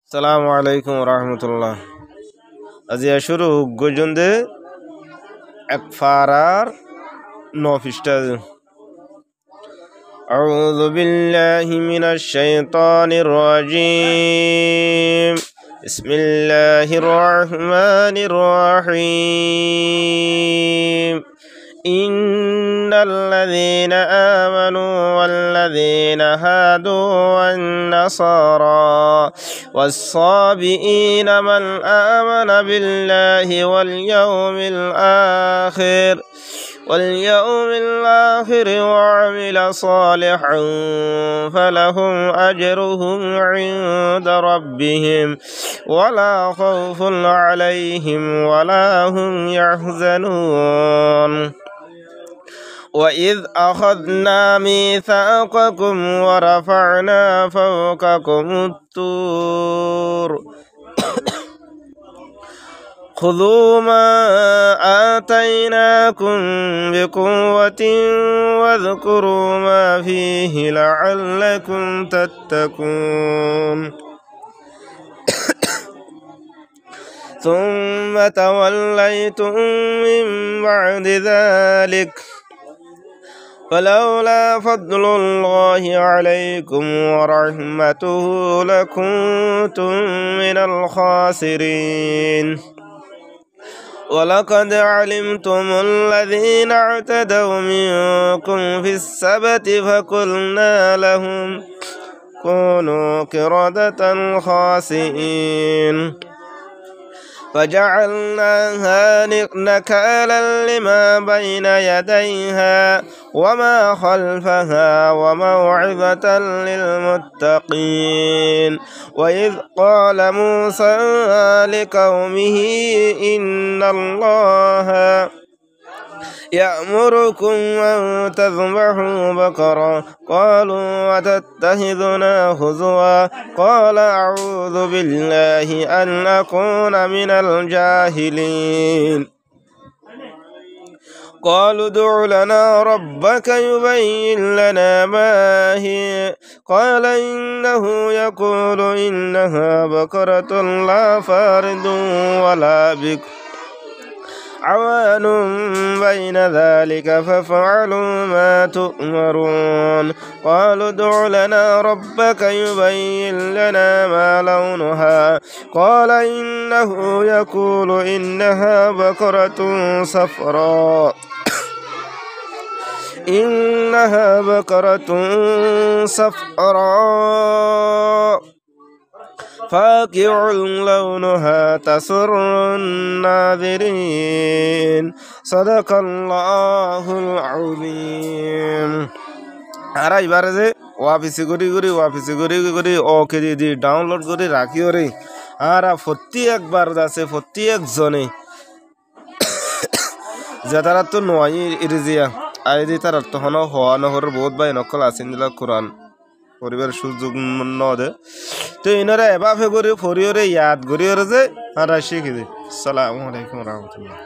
السلام عليكم ورحمة الله. أزي أشرو جوجند أكفارار نوفيشتاز. أعوذ بالله من الشيطان الرجيم. بسم الله الرحمن الرحيم. إن الذين آمنوا والذين هادوا والنصارى والصابئين من آمن بالله واليوم الآخر وعمل صالحا فلهم أجرهم عند ربهم ولا خوف عليهم ولا هم يحزنون. وإذ أخذنا ميثاقكم ورفعنا فوقكم الطور خذوا ما آتيناكم بقوة واذكروا ما فيه لعلكم تتقون. ثم توليتم من بعد ذلك فلولا فضل الله عليكم ورحمته لكنتم من الخاسرين. ولقد علمتم الذين اعتدوا منكم في السبت فقلنا لهم كونوا قردة خاسئين فجعلناها نكالا لما بين يديها وما خلفها وموعظة للمتقين. وإذ قال موسى لقومه إن الله يأمركم أن تذبحوا بقرة قالوا وتتخذنا هزوا قال أعوذ بالله أن أكون من الجاهلين. قالوا ادع لنا ربك يبين لنا ما هي قال إنه يقول إنها بقرة لا فارض ولا بكر عوان بين ذلك فافعلوا ما تؤمرون. قالوا ادع لنا ربك يبين لنا ما لونها قال إنه يقول إنها بقرة صفراء فاقع لونها تسر الناظرين. صدق الله العظيم. আর এবারে যে ওয়াপিসি করি ওকে দিদি ডাউনলোড করে রাখি ওরে আর প্রত্যেকবার আছে প্রত্যেকজনে যে তারা তো নয় ইরিজিয়া আইদি তার তখন হওয়া নহর বহুত ভাই নকল আছেন কোরআন পরিবার সুযোগ ন দে তো ইনারা এভাবে করে ফরিওরে ইয়াদ করিওরে যে আর শিখি দে। আসসালামু আলাইকুম রহমতুল্লাহ।